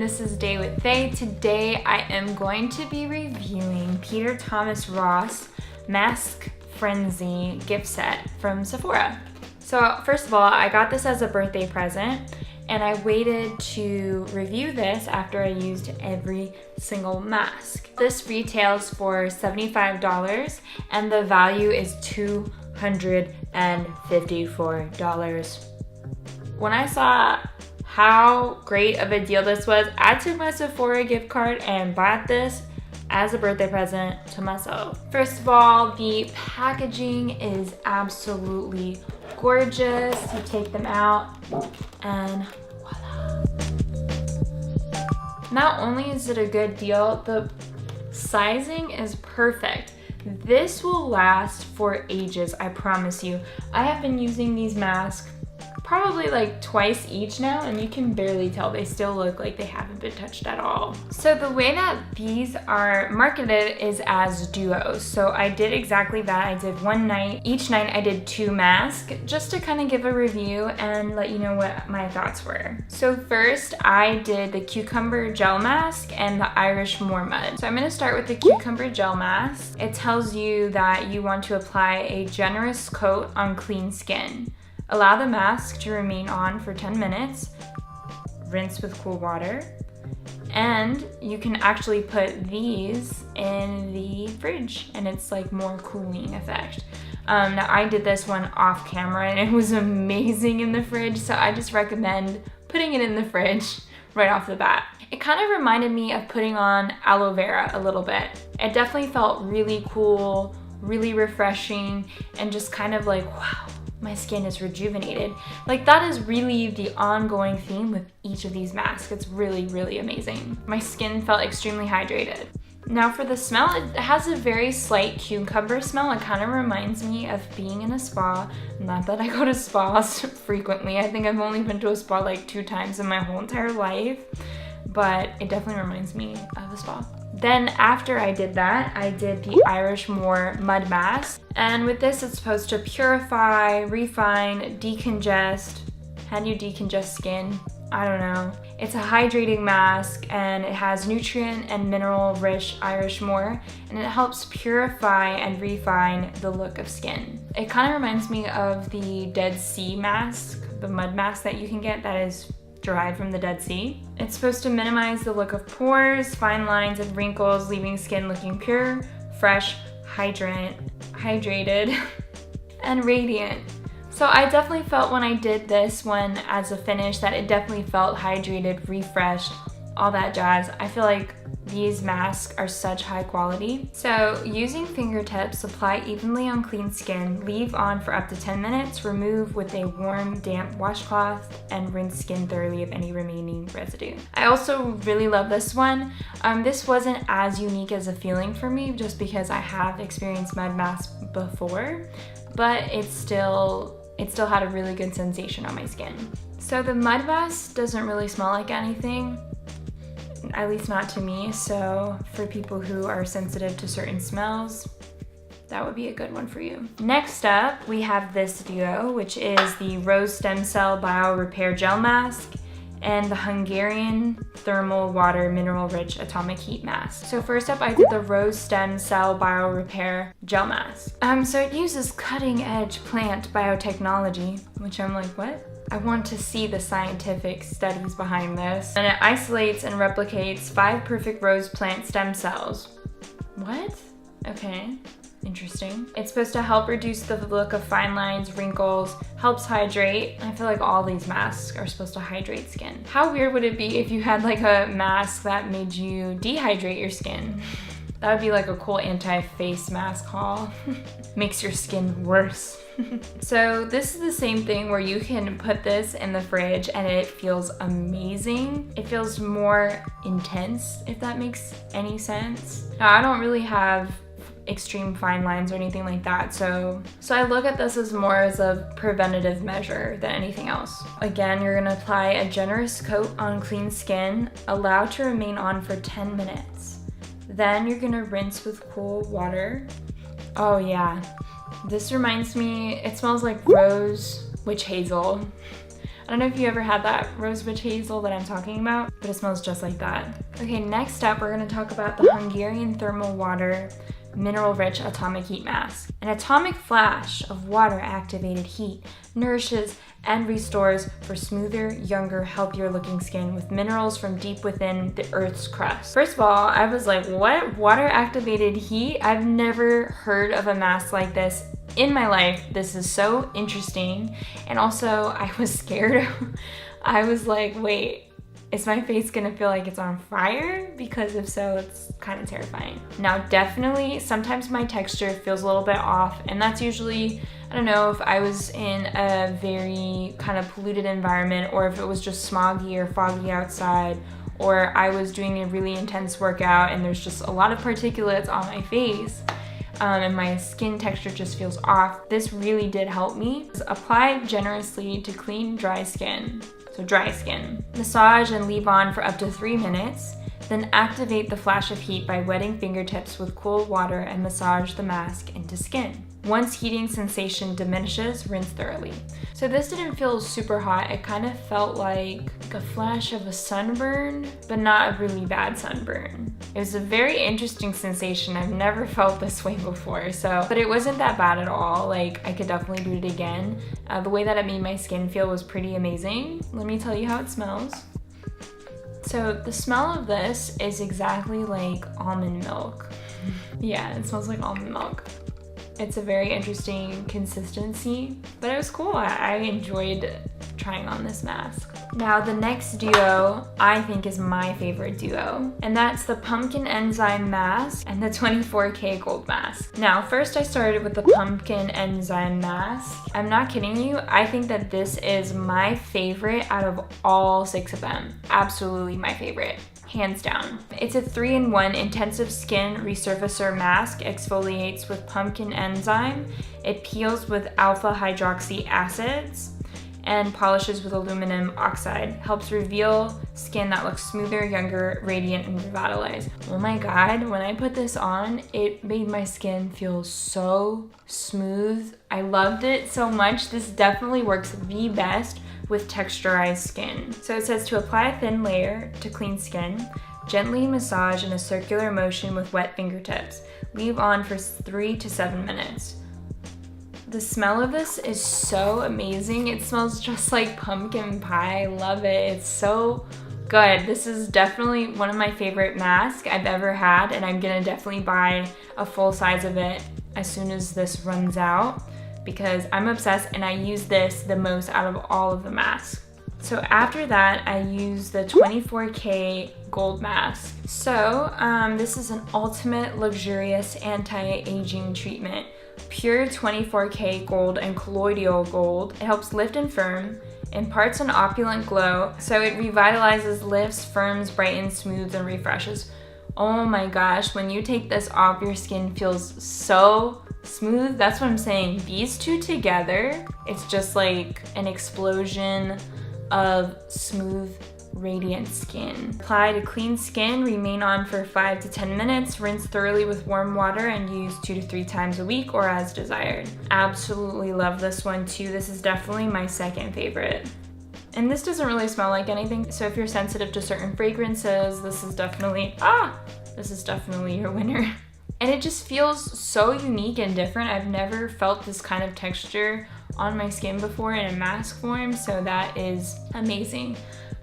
this is Day with They. Today I am going to be reviewing Peter Thomas Roth's Mask Frenzy gift set from Sephora. So first of all, I got this as a birthday present and I waited to review this after I used every single mask. This retails for $75 and the value is $254. When I saw how great of a deal this was, I took my Sephora gift card and bought this as a birthday present to myself. First of all, the packaging is absolutely gorgeous. You take them out and voila. Not only is it a good deal, the sizing is perfect. This will last for ages, I promise you. I have been using these masks probably like twice each now, and you can barely tell. They still look like they haven't been touched at all. So the way that these are marketed is as duos. So I did exactly that. I did one night. Each night I did 2 masks just to kind of give a review and let you know what my thoughts were. So first I did the cucumber gel mask and the Irish Moor mud. So I'm gonna start with the cucumber gel mask. It tells you that you want to apply a generous coat on clean skin. Allow the mask to remain on for 10 minutes, rinse with cool water, and you can actually put these in the fridge and it's like more cooling effect. Now I did this one off camera and it was amazing in the fridge, so I just recommend putting it in the fridge right off the bat. It kind of reminded me of putting on aloe vera a little bit. It definitely felt really cool, really refreshing, and just kind of like, wow, my skin is rejuvenated. Like, that is really the ongoing theme with each of these masks. It's really, really amazing. My skin felt extremely hydrated. Now for the smell, it has a very slight cucumber smell. It kind of reminds me of being in a spa. Not that I go to spas frequently. I think I've only been to a spa like 2 times in my whole entire life, but it definitely reminds me of a spa. Then after I did that, I did the Irish Moor mud mask. And with this, it's supposed to purify, refine, decongest. How do you decongest skin? I don't know. It's a hydrating mask and it has nutrient and mineral rich Irish Moor, and it helps purify and refine the look of skin. It kind of reminds me of the Dead Sea mask, the mud mask that you can get that is derived from the Dead Sea. It's supposed to minimize the look of pores, fine lines, and wrinkles, leaving skin looking pure, fresh, hydrated, and radiant. So I definitely felt when I did this one as a finish that it definitely felt hydrated, refreshed, all that jazz. I feel like these masks are such high quality. So using fingertips, apply evenly on clean skin, leave on for up to 10 minutes, remove with a warm, damp washcloth, and rinse skin thoroughly of any remaining residue. I also really love this one. This wasn't as unique as a feeling for me just because I have experienced mud masks before, but it still had a really good sensation on my skin. So the mud mask doesn't really smell like anything, at least not to me, so for people who are sensitive to certain smells, that would be a good one for you. Next up, we have this duo, which is the Rose Stem Cell Bio Repair Gel Mask and the Hungarian Thermal Water Mineral Rich Atomic Heat Mask. So first up, I did the Rose Stem Cell Bio Repair Gel Mask. So it uses cutting edge plant biotechnology, which I'm like, what? I want to see the scientific studies behind this. And it isolates and replicates 5 perfect rose plant stem cells. What? Okay, interesting. It's supposed to help reduce the look of fine lines, wrinkles, helps hydrate. I feel like all these masks are supposed to hydrate skin. How weird would it be if you had like a mask that made you dehydrate your skin? That would be like a cool anti-face mask haul. Makes your skin worse. So this is the same thing where you can put this in the fridge and it feels amazing. It feels more intense, if that makes any sense. Now, I don't really have extreme fine lines or anything like that, so I look at this as more as a preventative measure than anything else. Again, you're gonna apply a generous coat on clean skin, allow to remain on for 10 minutes. Then you're gonna rinse with cool water. Oh yeah, this reminds me, it smells like rose witch hazel. I don't know if you ever had that rose witch hazel that I'm talking about, but it smells just like that. Okay, next up we're gonna talk about the Hungarian Thermal Water Mineral-Rich Atomic Heat Mask. An atomic flash of water-activated heat nourishes and restores for smoother, younger, healthier looking skin with minerals from deep within the Earth's crust. First of all, I was like, what? Water-activated heat? I've never heard of a mask like this in my life. This is so interesting. And also, I was scared. I was like, wait, is my face gonna feel like it's on fire? Because if so, it's kind of terrifying. Now, definitely, sometimes my texture feels a little bit off, and that's usually, I don't know, if I was in a very kind of polluted environment, or if it was just smoggy or foggy outside, or I was doing a really intense workout and there's just a lot of particulates on my face, and my skin texture just feels off. This really did help me. Apply generously to clean, dry skin. So dry skin. Massage and leave on for up to 3 minutes. Then activate the flash of heat by wetting fingertips with cool water and massage the mask into skin. Once heating sensation diminishes, rinse thoroughly. So this didn't feel super hot. It kind of felt like a flash of a sunburn, but not a really bad sunburn. It was a very interesting sensation. I've never felt this way before, but it wasn't that bad at all. Like, I could definitely do it again. The way that it made my skin feel was pretty amazing. Let me tell you how it smells. So the smell of this is exactly like almond milk. Yeah, it smells like almond milk. It's a very interesting consistency, but it was cool. I enjoyed trying on this mask. Now the next duo I think is my favorite duo, and that's the Pumpkin Enzyme mask and the 24K Gold mask. Now first I started with the Pumpkin Enzyme mask. I'm not kidding you, I think that this is my favorite out of all 6 of them. Absolutely my favorite. Hands down. It's a 3-in-1 intensive skin resurfacer mask, exfoliates with pumpkin enzyme, it peels with alpha hydroxy acids, and polishes with aluminum oxide. Helps reveal skin that looks smoother, younger, radiant, and revitalized. Oh my god, when I put this on, it made my skin feel so smooth. I loved it so much. This definitely works the best with texturized skin. So it says to apply a thin layer to clean skin, gently massage in a circular motion with wet fingertips. Leave on for 3 to 7 minutes. The smell of this is so amazing. It smells just like pumpkin pie. I love it. It's so good. This is definitely one of my favorite masks I've ever had, and I'm gonna definitely buy a full size of it as soon as this runs out, because I'm obsessed and I use this the most out of all of the masks. So after that, I use the 24K Gold mask. So this is an ultimate luxurious anti-aging treatment. Pure 24K Gold and colloidal gold. It helps lift and firm, imparts an opulent glow. So it revitalizes, lifts, firms, brightens, smooths, and refreshes. Oh my gosh, when you take this off, your skin feels so smooth. That's what I'm saying. These two together, it's just like an explosion of smooth, radiant skin. Apply to clean skin, remain on for 5 to 10 minutes, rinse thoroughly with warm water, and use 2 to 3 times a week or as desired. Absolutely love this one too. This is definitely my second favorite. And this doesn't really smell like anything, so if you're sensitive to certain fragrances, this is definitely your winner. And it just feels so unique and different. I've never felt this kind of texture on my skin before in a mask form, so that is amazing.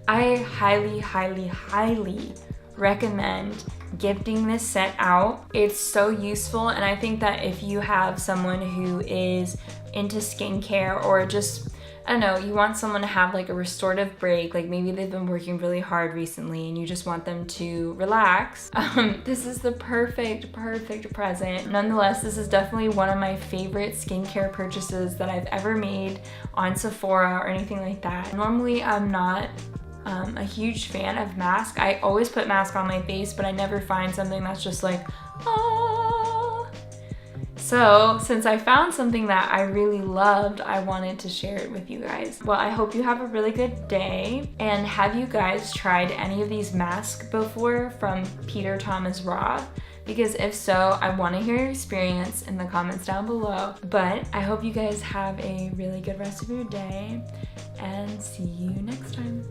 I highly, highly, highly recommend gifting this set out. It's so useful, and I think that if you have someone who is into skincare, or just, I don't know, you want someone to have like a restorative break, like maybe they've been working really hard recently and you just want them to relax, this is the perfect present. Nonetheless, this is definitely one of my favorite skincare purchases that I've ever made on Sephora or anything like that. Normally, I'm not a huge fan of masks. I always put mask on my face, but I never find something that's just like, ah. So since I found something that I really loved, I wanted to share it with you guys. Well, I hope you have a really good day. And have you guys tried any of these masks before from Peter Thomas Roth? because if so, I want to hear your experience in the comments down below. But I hope you guys have a really good rest of your day, and see you next time.